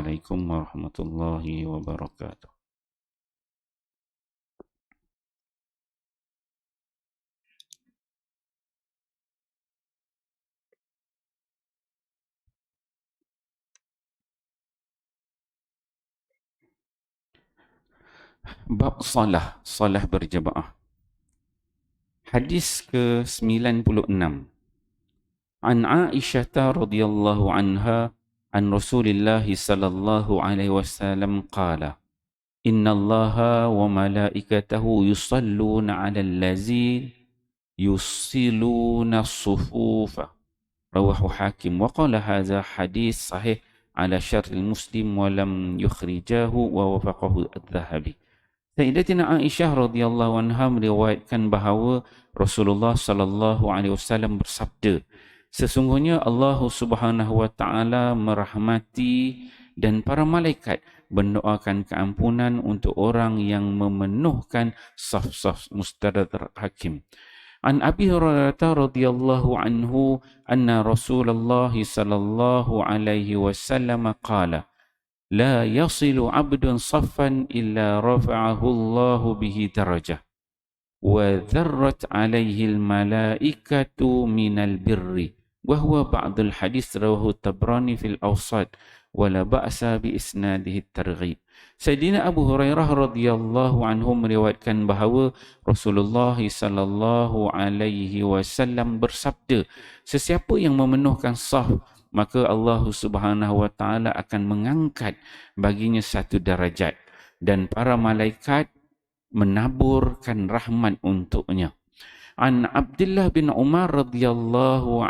Assalamualaikum warahmatullahi wabarakatuh. Bab salah berjemaah. Hadis ke-96. An Aisyah radhiyallahu anha an Rasulillah sallallahu alaihi wasallam qala Inna Allaha wa malaikatahu yusalluna 'alal ladzina yusiluna as-sufufa. Rawahu Hakim wa qala hadza hadis sahih ala syartil Muslim wa lam yukhrijahu wa wafaqahu Adz-Dzahabi. Sayyidatina Aisyah radhiyallahu anha meriwayatkan bahawa Rasulullah sallallahu alaihi wasallam bersabda, sesungguhnya Allah Subhanahu wa taala merahmati dan para malaikat mendoakan keampunan untuk orang yang memenuhkan saf-saf mustadrak hakim. An Abi Hurairah radhiyallahu anhu anna Rasulullah sallallahu alaihi wasallam qala لا يصل عبد صفا إلا رفعه الله به درجة وذرت عليه الملائكة من البر وهو بعض الحديث رواه الطبراني في الأوسط ولا بأس بإسناده الترغيب. Sayyidina Abu Hurairah radhiyallahu anhu meriwayatkan bahawa Rasulullah sallallahu alaihi wasallam bersabda, sesiapa yang memenuhkan saf maka Allah Subhanahu wa taala akan mengangkat baginya satu darajat dan para malaikat menaburkan rahmat untuknya. An Abdullah bin Umar radhiyallahu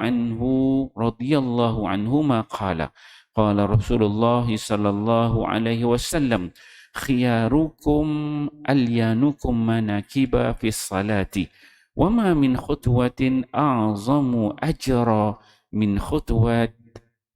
anhuma qala qala Rasulullah sallallahu alaihi wasallam khiyarukum alyanukum manakiba fi salati wa ma min khutwatin a'zamu ajra min khutwat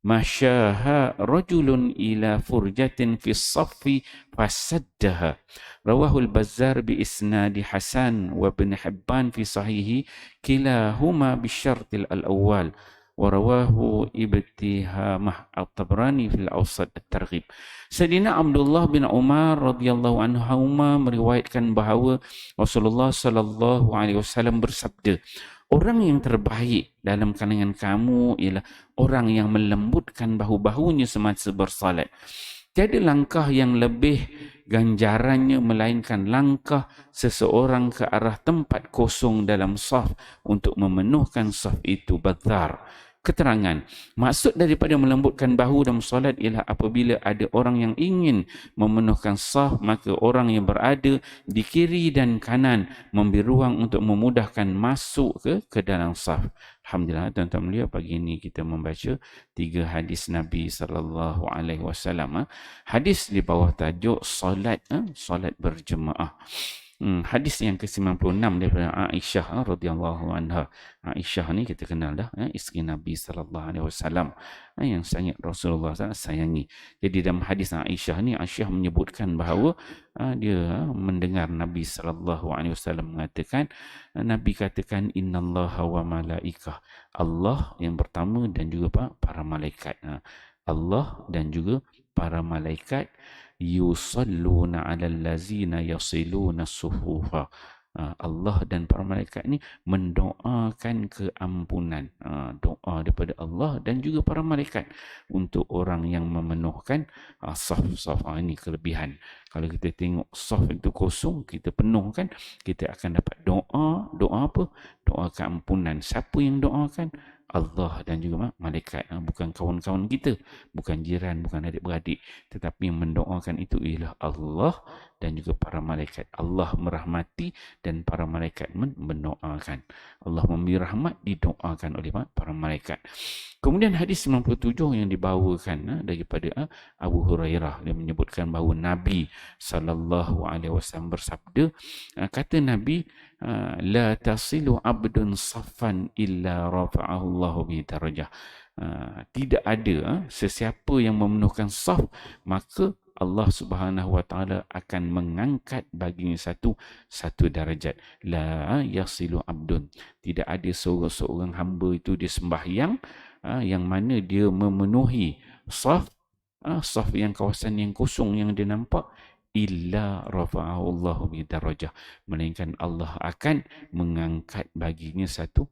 masyaha rajulun ila furjatin fi saffi fasaddaha. Rawahul Bazzar bi isnadi Hasan wa Ibn Hibban fi sahihi kilahuma bisyartil al-awwal wa rawahu Ibtihamah at-Tabrani fil Awsat at-Targhib. Sayyidina Abdullah bin Umar radhiyallahu anhuma meriwayatkan bahawa Rasulullah sallallahu alaihi wasallam bersabda, orang yang terbaik dalam kalangan kamu ialah orang yang melembutkan bahu-bahunya semasa bersalat. Tiada langkah yang lebih ganjarannya melainkan langkah seseorang ke arah tempat kosong dalam saf untuk memenuhkan saf itu. Badhar. Keterangan, maksud daripada melembutkan bahu dalam solat ialah apabila ada orang yang ingin memenuhkan saf, maka orang yang berada di kiri dan kanan memberi ruang untuk memudahkan masuk ke dalam saf. Alhamdulillah, tuan-tuan mulia, pagi ini kita membaca 3 hadis Nabi sallallahu alaihi wasallam. Hadis di bawah tajuk solat berjemaah. Hadis yang ke-96 daripada Aisyah radhiyallahu anha. Aisyah ni kita kenal dah, isteri Nabi sallallahu alaihi wasallam yang sangat Rasulullah SAW sayangi. Jadi dalam hadis Aisyah ni, Aisyah menyebutkan bahawa dia mendengar Nabi sallallahu alaihi wasallam mengatakan, Nabi katakan innallaha wa malaikah. Allah yang pertama dan juga para malaikat. Allah dan juga para malaikat yusalluna 'alal ladzina yasiluna as-sufufa. Allah dan para malaikat ni mendoakan keampunan. Doa daripada Allah dan juga para malaikat untuk orang yang memenuhkan saf-saf. Ini kelebihan. Kalau kita tengok saf itu kosong, kita penuhkan, kita akan dapat doa. Doa apa? Doa keampunan. Siapa yang doakan? Allah dan juga malaikat. Bukan kawan-kawan kita, bukan jiran, bukan adik-beradik, tetapi yang mendoakan itu ialah Allah dan juga para malaikat. Allah merahmati dan para malaikat mendoakan. Allah memberi rahmat, didoakan oleh para malaikat. Kemudian hadis 97 yang dibawakan daripada Abu Hurairah, dia menyebutkan bahawa Nabi sallallahu alaihi wasallam bersabda, kata Nabi, la tasilu abdun saffan illa rafa'ahu Allah bi darajah. Tidak ada sesiapa yang memenuhkan saf, maka Allah Subhanahu wa taala akan mengangkat baginya satu darajat. La yasilu abdun. Tidak ada seorang hamba itu dia sembahyang yang mana dia memenuhi saf saf yang kawasan yang kosong yang dia nampak, illa rafa'ahu Allahu bi darajah, melainkan Allah akan mengangkat baginya satu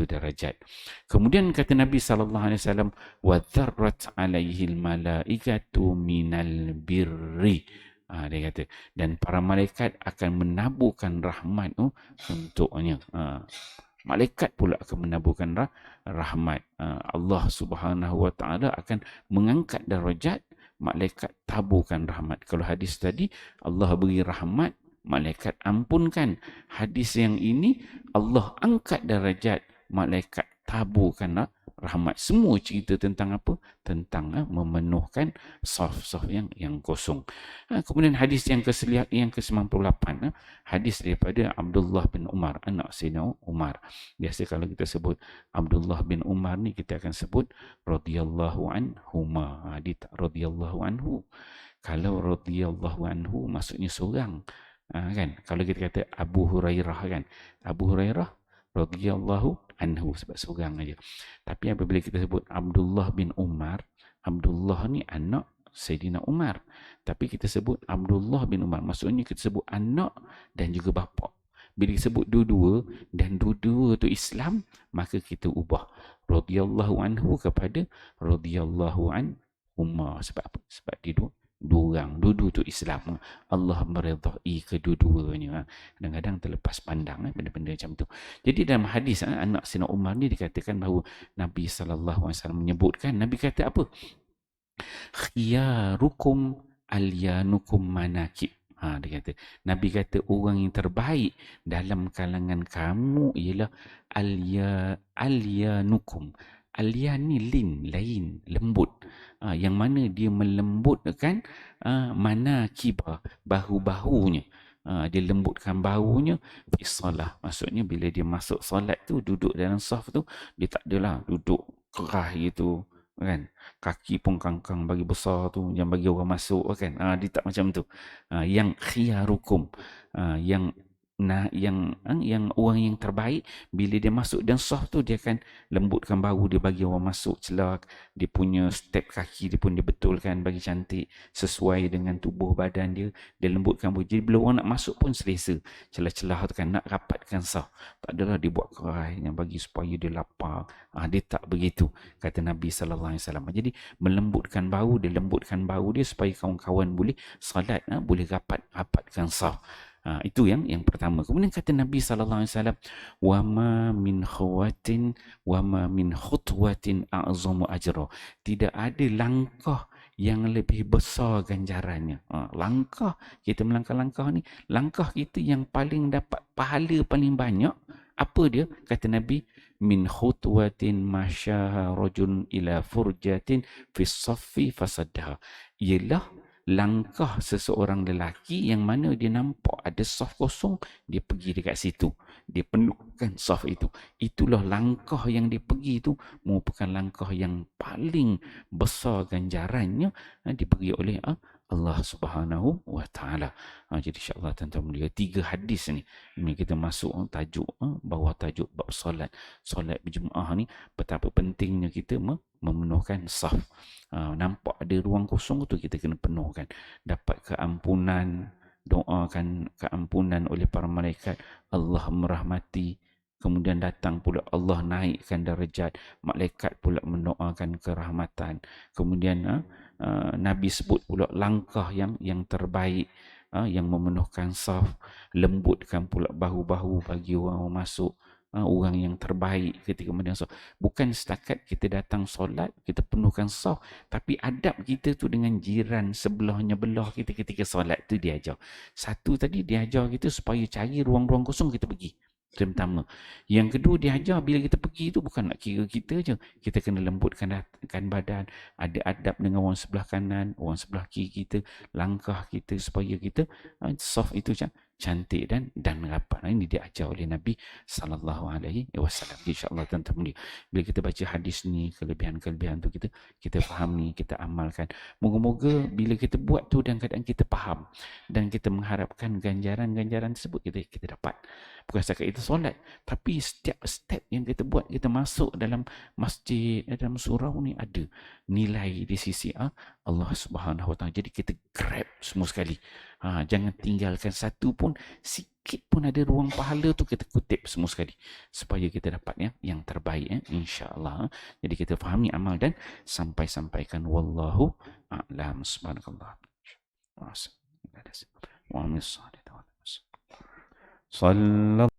darajat. Kemudian kata Nabi sallallahu alaihi wasallam, wa dharrat alaihi malaikatu minal birri. Dia kata, dan para malaikat akan menaburkan rahmat untuknya. Malaikat pula akan menaburkan rahmat. Allah Subhanahu wa taala akan mengangkat darjat, malaikat taburkan rahmat. Kalau hadis tadi Allah beri rahmat, malaikat ampunkan. Hadis yang ini Allah angkat darjat, malaikat taburkan rahmat. Semua cerita tentang apa? Tentang memenuhkan saf-saf yang kosong. Kemudian hadis yang ke-98, hadis daripada Abdullah bin Umar, anak Sayyidina Umar. Biasa kalau kita sebut Abdullah bin Umar ni, kita akan sebut radhiyallahu anhuma. Radhiyallahu anhu. Kalau radhiyallahu anhu maksudnya seorang. Kan? Kalau kita kata Abu Hurairah, kan? Abu Hurairah radhiyallahu anhu, sebab seorang aja. Tapi apabila kita sebut Abdullah bin Umar, Abdullah ni anak Sayyidina Umar. Tapi kita sebut Abdullah bin Umar, maksudnya kita sebut anak dan juga bapa. Bila kita sebut dua-dua dan dua-dua tu Islam, maka kita ubah radhiyallahu anhu kepada radhiyallahu an Umar. Sebab apa? Sebab dia dua orang, dua-dua tu Islam. Allah meredai kedua-duanya. Kadang-kadang terlepas pandang benda-benda macam tu. Jadi dalam hadis anak Sayyidina Umar ni dikatakan bahawa Nabi sallallahu alaihi wasallam menyebutkan, Nabi kata apa? Khiyarukum alyanukum manakib. Dia kata, Nabi kata orang yang terbaik dalam kalangan kamu ialah alyanukum. Alyan ni lain, lembut. Yang mana dia melembutkan manakibah, bahu-bahunya. Dia lembutkan bahunya fi salah. Maksudnya bila dia masuk solat tu, duduk dalam saf tu, dia tak adalah duduk kerah gitu, kan? Kaki pun kangkang bagi besar tu, yang bagi orang masuk, kan? Dia tak macam tu. Yang khiyarukum, yang orang yang terbaik, bila dia masuk dan saf tu, dia akan lembutkan bahu dia bagi orang masuk celak. Dia punya step kaki dia pun dia betulkan bagi cantik sesuai dengan tubuh badan dia. Dia lembutkan bahu, jadi bila orang nak masuk pun selesa. Celah-celah tu kan, nak rapatkan saf, tak adalah dia buat kerai yang bagi supaya dia lapar. Dia tak begitu, kata Nabi sallallahu alaihi wasallam. Jadi melembutkan bahu, dia lembutkan bahu dia supaya kawan-kawan boleh salat, boleh rapatkan saf. Itu yang pertama. Kemudian kata Nabi sallallahu alaihi wasallam, wa ma min khutwatin a'zamu ajra. Tidak ada langkah yang lebih besar ganjarannya. Langkah kita melangkah-langkah ni, langkah kita yang paling dapat pahala paling banyak. Apa dia? Kata Nabi, min khutwatin masyaha rajun ila furjatin fi saffi fasaddaha. Ialah langkah seseorang lelaki yang mana dia nampak ada saf kosong, dia pergi dekat situ, dia penuhkan saf itu. Itulah langkah yang dia pergi itu merupakan langkah yang paling besar ganjarannya diberi oleh Allah Subhanahu wa taala. Jadi insya-Allah tuan-tuan mulia, 3 hadis ni kita masuk tajuk bawah tajuk bab solat berjemaah ni, betapa pentingnya kita memenuhkan saf. Nampak ada ruang kosong tu, kita kena penuhkan. Dapat keampunan, doakan keampunan oleh para malaikat, Allah merahmati. Kemudian datang pula Allah naikkan darjat, malaikat pula mendoakan kerahmatan. Kemudian Nabi sebut pula langkah yang terbaik, yang memenuhkan saf, lembutkan pula bahu-bahu bagi orang masuk. Orang yang terbaik ketika kemudian saf. Bukan setakat kita datang solat, kita penuhkan saf, tapi adab kita tu dengan jiran sebelahnya belah kita ketika solat tu diajar. Satu tadi diajar kita supaya cari ruang-ruang kosong kita pergi. Yang pertama. Yang kedua, diajar bila kita pergi tu bukan nak kira kita je. Kita kena lembutkan badan, ada adab dengan orang sebelah kanan, orang sebelah kiri kita, langkah kita supaya kita saf itu cantik dan rapat. Ini diajar oleh Nabi sallallahu alaihi wasallam. Insya-Allah tuan-tuan, bila kita baca hadis ni, kelebihan-kelebihan tu kita faham ni, kita amalkan. Moga-moga bila kita buat tu dalam keadaan kita faham dan kita mengharapkan ganjaran-ganjaran tersebut kita dapat. Bukan setakat itu solat, tapi setiap step yang kita buat, kita masuk dalam masjid, dalam surau ni ada nilai di sisi Allah Subhanahu Wa Taala. Jadi kita grab semua sekali. Jangan tinggalkan satu pun, sikit pun ada ruang pahala tu kita kutip semua sekali supaya kita dapat yang terbaik, insya-Allah. Jadi kita fahami amal dan sampaikan wallahu a'lam. Subhanakallah. Wa sallallahu